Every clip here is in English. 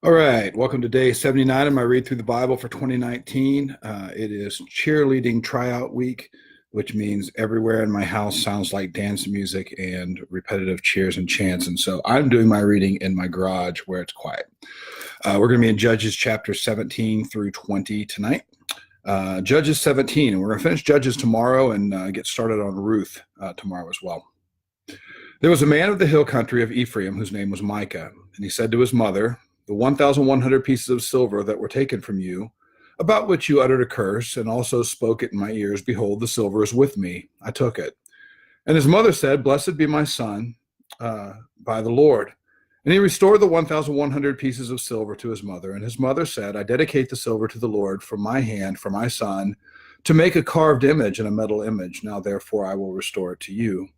All right, welcome to day 79 of my read through the Bible for 2019. It is cheerleading tryout week, which means everywhere in my house sounds like dance music and repetitive cheers and chants. And so I'm doing my reading in my garage where it's quiet. We're going to be in Judges chapter 17 through 20 tonight. Judges 17, and we're going to finish Judges tomorrow and get started on Ruth tomorrow as well. There was a man of the hill country of Ephraim whose name was Micah, and he said to his mother, "The 1,100 pieces of silver that were taken from you, about which you uttered a curse, and also spoke it in my ears, behold, the silver is with me. I took it." And his mother said, "Blessed be my son by the Lord." And he restored the 1,100 pieces of silver to his mother. And his mother said, "I dedicate the silver to the Lord from my hand for my son, to make a carved image and a metal image. Now therefore I will restore it to you."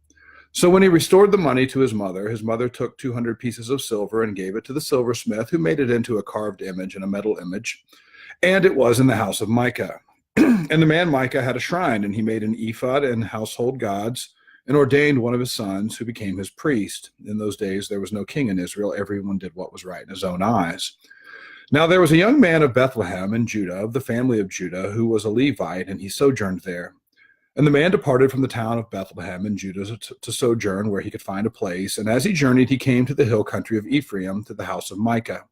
So when he restored the money to his mother took 200 pieces of silver and gave it to the silversmith, who made it into a carved image and a metal image. And it was in the house of Micah. And the man Micah had a shrine, and he made an ephod and household gods, and ordained one of his sons, who became his priest. In those days there was no king in Israel. Everyone did what was right in his own eyes. Now there was a young man of Bethlehem in Judah, of the family of Judah, who was a Levite, and he sojourned there. And the man departed from the town of Bethlehem in Judah to sojourn where he could find a place. And as he journeyed, he came to the hill country of Ephraim, to the house of Micah.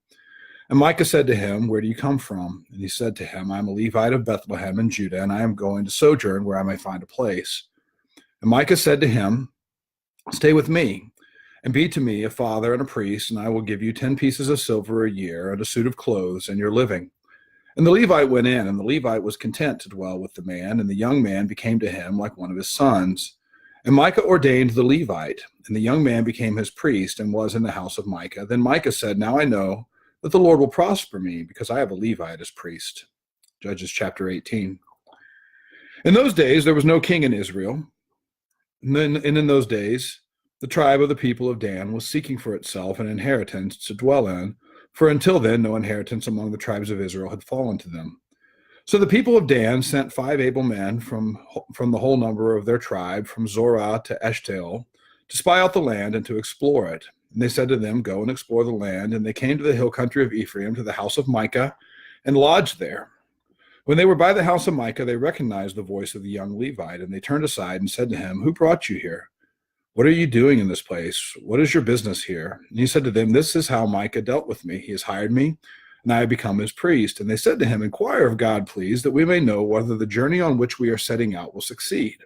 And Micah said to him, "Where do you come from?" And he said to him, "I am a Levite of Bethlehem in Judah, and I am going to sojourn where I may find a place." And Micah said to him, "Stay with me, and be to me a father and a priest, and I will give you 10 pieces of silver a year, and a suit of clothes, and your living." And the Levite went in, and the Levite was content to dwell with the man, and the young man became to him like one of his sons. And Micah ordained the Levite, and the young man became his priest, and was in the house of Micah. Then Micah said, "Now I know that the Lord will prosper me, because I have a Levite as priest." Judges chapter 18. In those days there was no king in Israel, and in those days the tribe of the people of Dan was seeking for itself an inheritance to dwell in, for until then no inheritance among the tribes of Israel had fallen to them. So the people of Dan sent 5 able men from the whole number of their tribe, from Zorah to Eshtaol, to spy out the land and to explore it. And they said to them, "Go and explore the land." And they came to the hill country of Ephraim, to the house of Micah, and lodged there. When they were by the house of Micah, they recognized the voice of the young Levite, and they turned aside and said to him, "Who brought you here? What are you doing in this place? What is your business here?" And he said to them, "This is how Micah dealt with me. He has hired me, and I have become his priest." And they said to him, "Inquire of God, please, that we may know whether the journey on which we are setting out will succeed."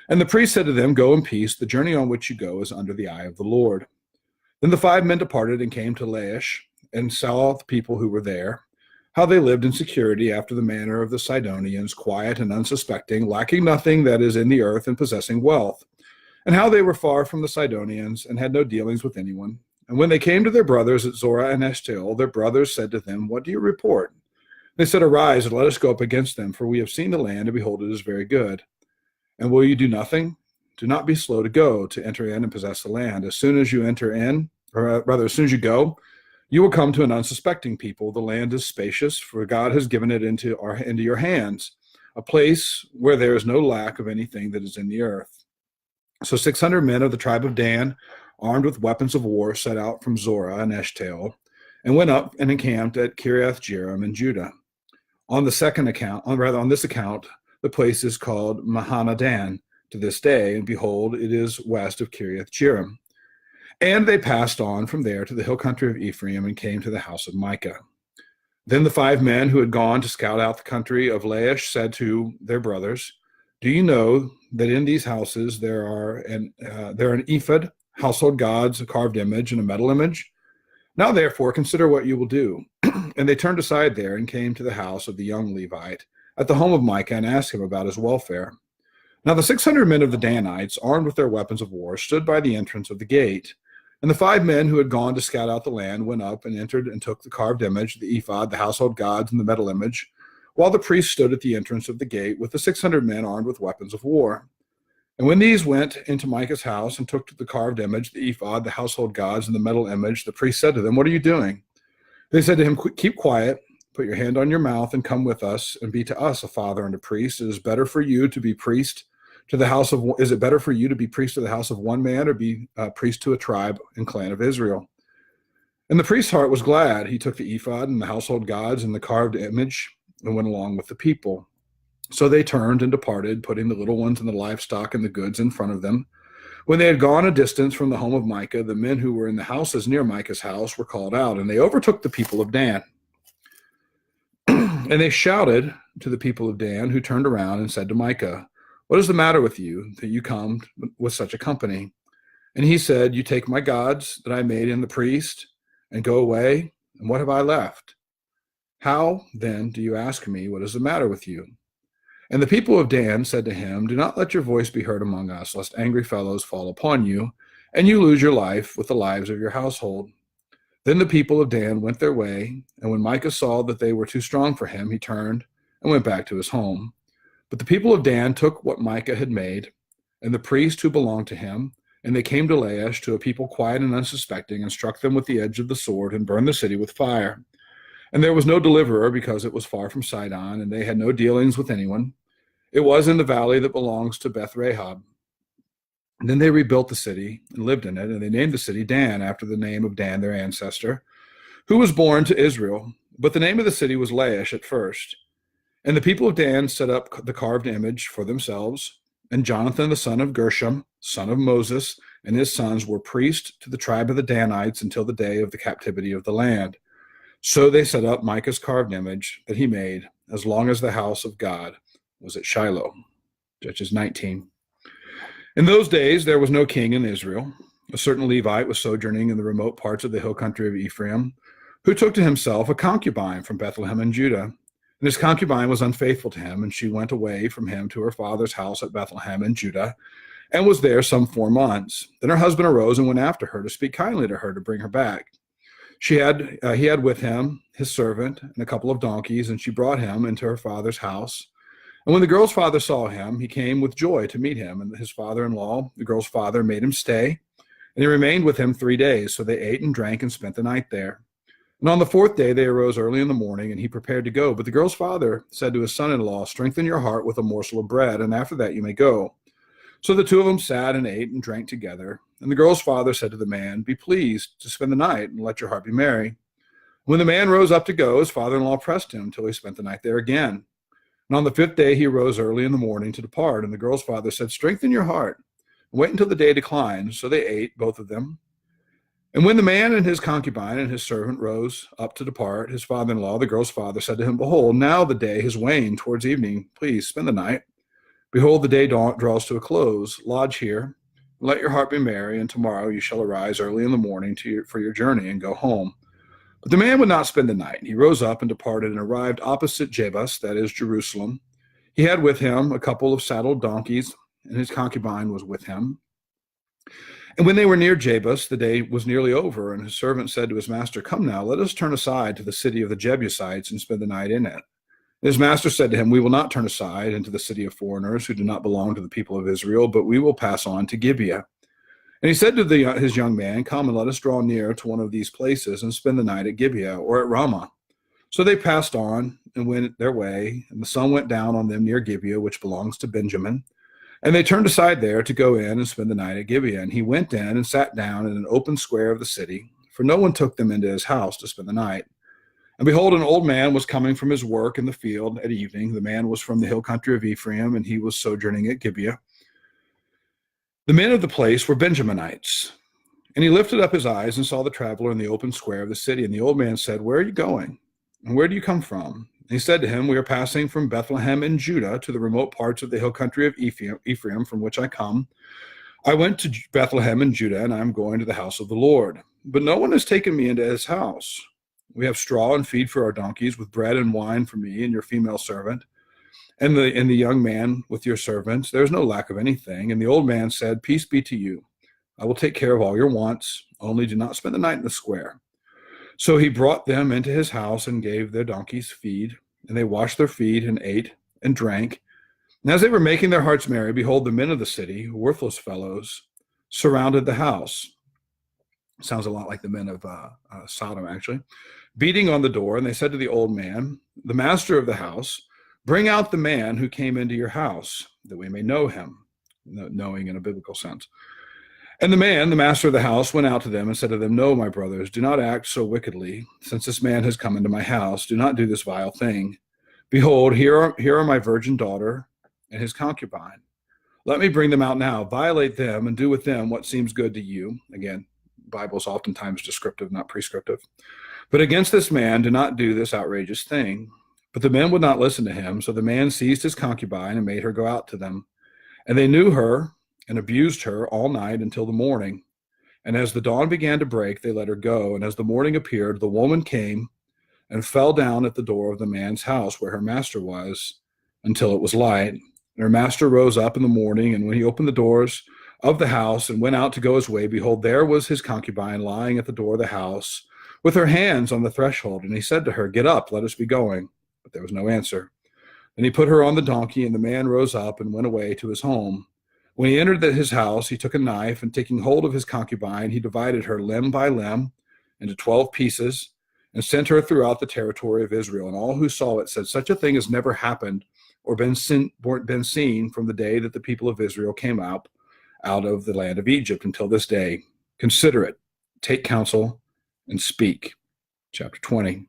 And the priest said to them, "Go in peace. The journey on which you go is under the eye of the Lord." Then the 5 men departed and came to Laish, and saw the people who were there, how they lived in security after the manner of the Sidonians, quiet and unsuspecting, lacking nothing that is in the earth, and possessing wealth. And how they were far from the Sidonians, and had no dealings with anyone. And when they came to their brothers at Zorah and Eshtaol, their brothers said to them, "What do you report?" They said, "Arise, and let us go up against them, for we have seen the land, and behold, it is very good. And will you do nothing? Do not be slow to go, to enter in and possess the land. As soon as you enter in, or rather, as soon as you go, you will come to an unsuspecting people. The land is spacious, for God has given it into your hands, a place where there is no lack of anything that is in the earth." So 600 men of the tribe of Dan, armed with weapons of war, set out from Zorah and Eshtaol, and went up and encamped at Kiriath Jearim in Judah. On this account, the place is called Mahanadan to this day, and behold, it is west of Kiriath Jearim. And they passed on from there to the hill country of Ephraim, and came to the house of Micah. Then the 5 men who had gone to scout out the country of Laish said to their brothers, "Do you know that in these houses there are an ephod, household gods, a carved image, and a metal image? Now therefore consider what you will do." And they turned aside there, and came to the house of the young Levite at the home of Micah, and asked him about his welfare. Now the 600 men of the Danites, armed with their weapons of war, stood by the entrance of the gate. And the 5 men who had gone to scout out the land went up and entered and took the carved image, the ephod, the household gods, and the metal image, while the priest stood at the entrance of the gate with the 600 men armed with weapons of war. And when these went into Micah's house and took the carved image, the ephod, the household gods, and the metal image, the priest said to them, "What are you doing?" They said to him, "Keep quiet, put your hand on your mouth, and come with us, and be to us a father and a priest. Is it better for you to be priest to the house of one man, or be priest to a tribe and clan of Israel?" And the priest's heart was glad. He took the ephod and the household gods and the carved image and went along with the people. So they turned and departed, putting the little ones and the livestock and the goods in front of them. When they had gone a distance from the home of Micah, the men who were in the houses near Micah's house were called out, and they overtook the people of Dan. And they shouted to the people of Dan, who turned around and said to Micah, "What is the matter with you, that you come with such a company?" And he said, "You take my gods that I made in the priest and go away, and what have I left? How, then, do you ask me, what is the matter with you?" And the people of Dan said to him, "Do not let your voice be heard among us, lest angry fellows fall upon you, and you lose your life with the lives of your household." Then the people of Dan went their way, and when Micah saw that they were too strong for him, he turned and went back to his home. But the people of Dan took what Micah had made, and the priest who belonged to him, and they came to Laish, to a people quiet and unsuspecting, and struck them with the edge of the sword, and burned the city with fire. And there was no deliverer, because it was far from Sidon, and they had no dealings with anyone. It was in the valley that belongs to Beth Rahab. And then they rebuilt the city and lived in it, and they named the city Dan, after the name of Dan, their ancestor, who was born to Israel. But the name of the city was Laish at first. And the people of Dan set up the carved image for themselves, and Jonathan, the son of Gershom, son of Moses, and his sons were priests to the tribe of the Danites until the day of the captivity of the land. So they set up Micah's carved image that he made, as long as the house of God was at Shiloh. Judges 19. In those days there was no king in Israel. A certain Levite was sojourning in the remote parts of the hill country of Ephraim, who took to himself a concubine from Bethlehem in Judah. And his concubine was unfaithful to him, and she went away from him to her father's house at Bethlehem in Judah, and was there some 4 months. Then her husband arose and went after her to speak kindly to her, to bring her back. He had with him his servant and a couple of donkeys, and she brought him into her father's house. And when the girl's father saw him, he came with joy to meet him. And his father-in-law, the girl's father, made him stay. And he remained with him 3 days. So they ate and drank and spent the night there. And on the 4th day they arose early in the morning, and he prepared to go. But the girl's father said to his son-in-law, "Strengthen your heart with a morsel of bread, and after that you may go." So the two of them sat and ate and drank together. And the girl's father said to the man, "Be pleased to spend the night, and let your heart be merry." When the man rose up to go, his father-in-law pressed him till he spent the night there again. And on the 5th day he rose early in the morning to depart. And the girl's father said, "Strengthen your heart, and wait until the day declines." So they ate, both of them. And when the man and his concubine and his servant rose up to depart, his father-in-law, the girl's father, said to him, "Behold, now the day has waned towards evening. Please spend the night. Behold, the day draws to a close. Lodge here, and let your heart be merry, and tomorrow you shall arise early in the morning for your journey and go home." But the man would not spend the night. He rose up and departed and arrived opposite Jebus, that is Jerusalem. He had with him a couple of saddled donkeys, and his concubine was with him. And when they were near Jebus, the day was nearly over, and his servant said to his master, "Come now, let us turn aside to the city of the Jebusites and spend the night in it." And his master said to him, "We will not turn aside into the city of foreigners who do not belong to the people of Israel, but we will pass on to Gibeah." And he said to his young man, "Come and let us draw near to one of these places and spend the night at Gibeah or at Ramah." So they passed on and went their way, and the sun went down on them near Gibeah, which belongs to Benjamin. And they turned aside there to go in and spend the night at Gibeah. And he went in and sat down in an open square of the city, for no one took them into his house to spend the night. And behold, an old man was coming from his work in the field at evening. The man was from the hill country of Ephraim, and he was sojourning at Gibeah. The men of the place were Benjaminites. And he lifted up his eyes and saw the traveler in the open square of the city. And the old man said, "Where are you going? And where do you come from?" And he said to him, "We are passing from Bethlehem in Judah to the remote parts of the hill country of Ephraim, from which I come. I went to Bethlehem in Judah, and I am going to the house of the Lord. But no one has taken me into his house. We have straw and feed for our donkeys, with bread and wine for me and your female servant, and the young man with your servants. There is no lack of anything." And the old man said, "Peace be to you. I will take care of all your wants. Only do not spend the night in the square." So he brought them into his house and gave their donkeys feed, and they washed their feet and ate and drank. And as they were making their hearts merry, behold, the men of the city, worthless fellows, surrounded the house. Sounds a lot like the men of Sodom, actually, beating on the door. And they said to the old man, the master of the house, "Bring out the man who came into your house, that we may know him," knowing in a biblical sense. And the man, the master of the house, went out to them and said to them, No, my brothers, do not act so wickedly. Since this man has come into my house, do not do this vile thing. Behold, here are my virgin daughter and his concubine. Let me bring them out now, violate them, and do with them what seems good to you. Again, Bible is oftentimes descriptive, not prescriptive. But against this man, do not do this outrageous thing. But the men would not listen to him. So the man seized his concubine and made her go out to them. And they knew her and abused her all night until the morning. And as the dawn began to break, they let her go. And as the morning appeared, the woman came and fell down at the door of the man's house where her master was until it was light. And her master rose up in the morning, and when he opened the doors of the house and went out to go his way, behold, there was his concubine lying at the door of the house with her hands on the threshold. And he said to her, Get up, let us be going. But there was no answer. Then he put her on the donkey, and the man rose up and went away to his home. When he entered his house, he took a knife, and taking hold of his concubine, he divided her limb by limb into 12 pieces and sent her throughout the territory of Israel. And all who saw it said, Such a thing has never happened or been seen from the day that the people of Israel came out of the land of Egypt until this day. Consider it, take counsel, and speak. Chapter 20.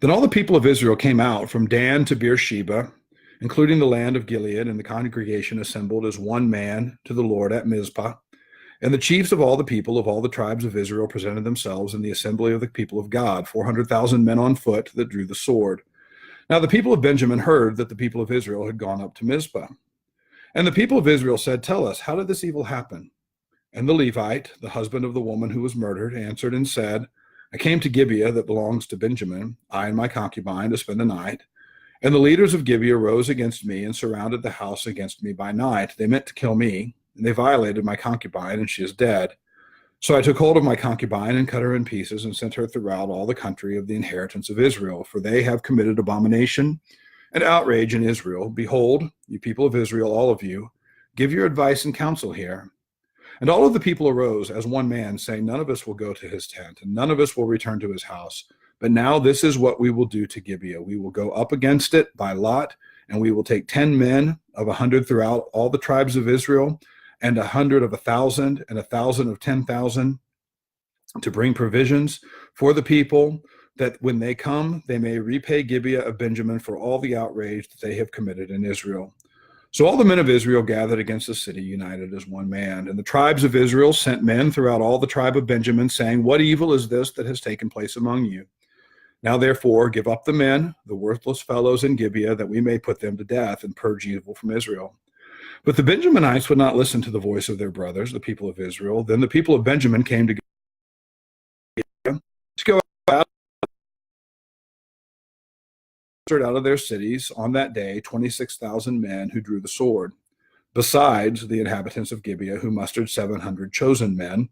Then all the people of Israel came out from Dan to Beersheba, including the land of Gilead, and the congregation assembled as one man to the Lord at Mizpah. And the chiefs of all the people of all the tribes of Israel presented themselves in the assembly of the people of God, 400,000 men on foot that drew the sword. Now the people of Benjamin heard that the people of Israel had gone up to Mizpah. And the people of Israel said, Tell us, how did this evil happen? And the Levite, the husband of the woman who was murdered, answered and said, I came to Gibeah that belongs to Benjamin, I and my concubine, to spend the night. And the leaders of Gibeah rose against me and surrounded the house against me by night. They meant to kill me, and they violated my concubine, and she is dead. So I took hold of my concubine and cut her in pieces and sent her throughout all the country of the inheritance of Israel, for they have committed abomination and outrage in Israel. Behold, you people of Israel, all of you, give your advice and counsel here. And all of the people arose as one man, saying, None of us will go to his tent, and none of us will return to his house. But now this is what we will do to Gibeah. We will go up against it by lot, and we will take 10 men of 100 throughout all the tribes of Israel, and 100 of 1,000, and 1,000 of 10,000, to bring provisions for the people, that when they come, they may repay Gibeah of Benjamin for all the outrage that they have committed in Israel. So all the men of Israel gathered against the city, united as one man. And the tribes of Israel sent men throughout all the tribe of Benjamin, saying, What evil is this that has taken place among you? Now therefore give up the men, the worthless fellows in Gibeah, that we may put them to death and purge evil from Israel. But the Benjaminites would not listen to the voice of their brothers, the people of Israel. Then the people of Benjamin came to go out of their cities on that day 26,000 men who drew the sword, besides the inhabitants of Gibeah, who mustered 700 chosen men.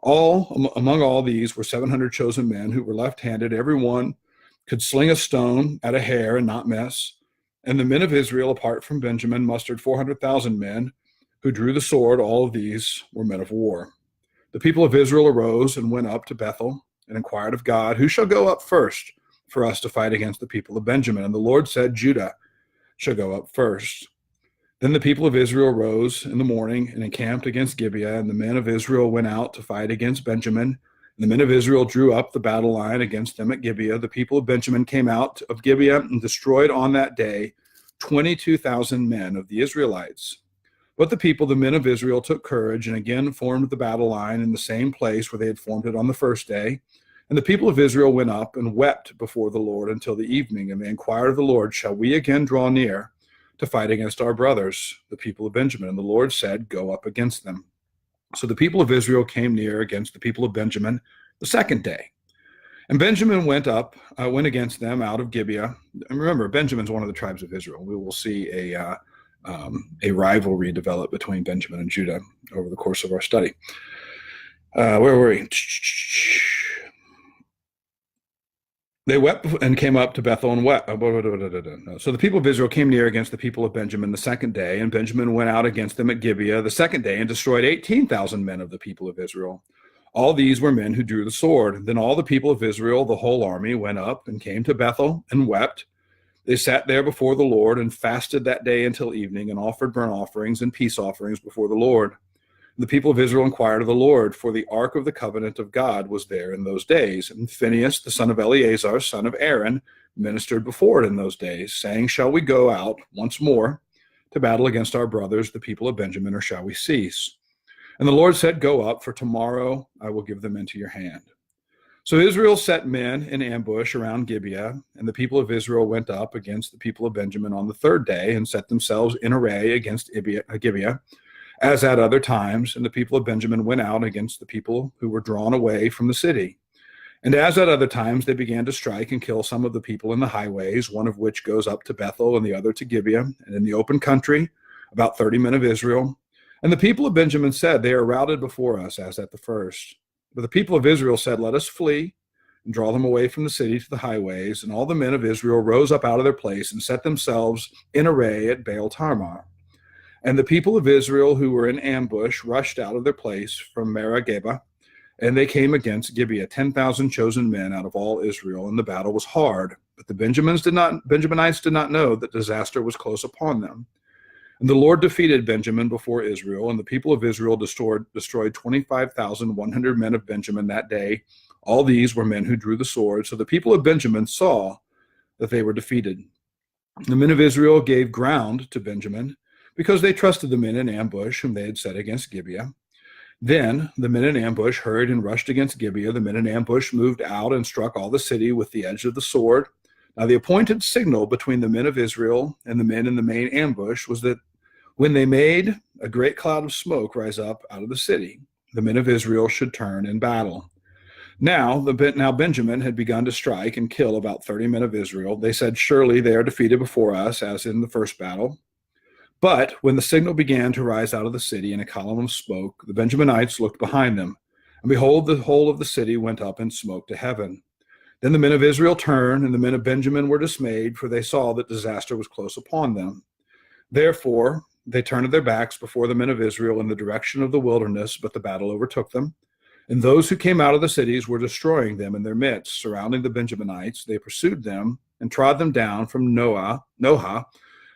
Among all these were 700 chosen men who were left-handed. Every one could sling a stone at a hair and not miss. And the men of Israel, apart from Benjamin, mustered 400,000 men who drew the sword. All of these were men of war. The people of Israel arose and went up to Bethel and inquired of God, Who shall go up first for us to fight against the people of Benjamin? And the Lord said, Judah shall go up first. Then the people of Israel rose in the morning and encamped against Gibeah, and the men of Israel went out to fight against Benjamin. And the men of Israel drew up the battle line against them at Gibeah. The people of Benjamin came out of Gibeah and destroyed on that day 22,000 men of the Israelites. But the men of Israel, took courage and again formed the battle line in the same place where they had formed it on the first day. And the people of Israel went up and wept before the Lord until the evening. And they inquired of the Lord, Shall we again draw near to fight against our brothers, the people of Benjamin? And the Lord said, Go up against them. So the people of Israel came near against the people of Benjamin the second day. And Benjamin went against them out of Gibeah. And remember, Benjamin's one of the tribes of Israel. We will see a rivalry develop between Benjamin and Judah over the course of our study. Where were we? They wept and came up to Bethel and wept. So the people of Israel came near against the people of Benjamin the second day, and Benjamin went out against them at Gibeah the second day and destroyed 18,000 men of the people of Israel. All these were men who drew the sword. Then all the people of Israel, the whole army, went up and came to Bethel and wept. They sat there before the Lord and fasted that day until evening and offered burnt offerings and peace offerings before the Lord. The people of Israel inquired of the Lord, for the ark of the covenant of God was there in those days. And Phinehas, the son of Eleazar, son of Aaron, ministered before it in those days, saying, Shall we go out once more to battle against our brothers, the people of Benjamin, or shall we cease? And the Lord said, Go up, for tomorrow I will give them into your hand. So Israel set men in ambush around Gibeah, and the people of Israel went up against the people of Benjamin on the third day and set themselves in array against Gibeah, as at other times, and the people of Benjamin went out against the people who were drawn away from the city. And as at other times, they began to strike and kill some of the people in the highways, one of which goes up to Bethel and the other to Gibeah, and in the open country, about 30 men of Israel. And the people of Benjamin said, They are routed before us, as at the first. But the people of Israel said, Let us flee and draw them away from the city to the highways. And all the men of Israel rose up out of their place and set themselves in array at Baal Tamar. And the people of Israel who were in ambush rushed out of their place from Merageba, and they came against Gibeah, 10,000 chosen men out of all Israel, and the battle was hard. But the Benjaminites did not know that disaster was close upon them. And the Lord defeated Benjamin before Israel, and the people of Israel destroyed 25,100 men of Benjamin that day. All these were men who drew the sword. So the people of Benjamin saw that they were defeated. The men of Israel gave ground to Benjamin, because they trusted the men in ambush whom they had set against Gibeah. Then the men in ambush hurried and rushed against Gibeah. The men in ambush moved out and struck all the city with the edge of the sword. Now the appointed signal between the men of Israel and the men in the main ambush was that when they made a great cloud of smoke rise up out of the city, the men of Israel should turn in battle. Now Benjamin had begun to strike and kill about 30 men of Israel. They said, Surely they are defeated before us, as in the first battle. But when the signal began to rise out of the city in a column of smoke, the Benjaminites looked behind them, and behold, the whole of the city went up in smoke to heaven. Then the men of Israel turned, and the men of Benjamin were dismayed, for they saw that disaster was close upon them. Therefore they turned their backs before the men of Israel in the direction of the wilderness, but the battle overtook them. And those who came out of the cities were destroying them in their midst. Surrounding the Benjaminites, they pursued them and trod them down from Nohah,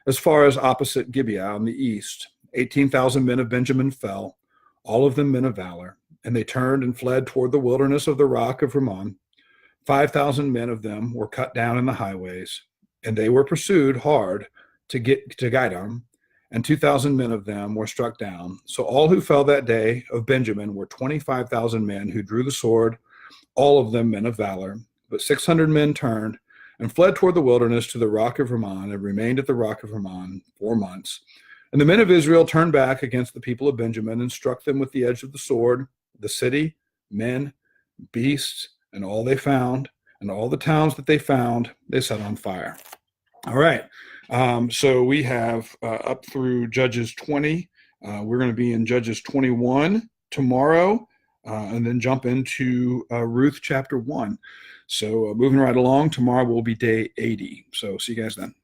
as far as opposite Gibeah on the east. 18,000 men of Benjamin fell, all of them men of valor, and they turned and fled toward the wilderness of the rock of Rimmon. 5,000 men of them were cut down in the highways, and they were pursued hard to get to Gidom, and 2,000 men of them were struck down. So all who fell that day of Benjamin were 25,000 men who drew the sword, all of them men of valor. But 600 men turned and fled toward the wilderness to the rock of Rimmon, and remained at the rock of Rimmon 4 months. And the men of Israel turned back against the people of Benjamin and struck them with the edge of the sword, the city, men, beasts, and all they found, and all the towns that they found, they set on fire. All right. So we have up through Judges 20. We're going to be in Judges 21 tomorrow, and then jump into Ruth chapter 1. So moving right along, tomorrow will be day 80. So see you guys then.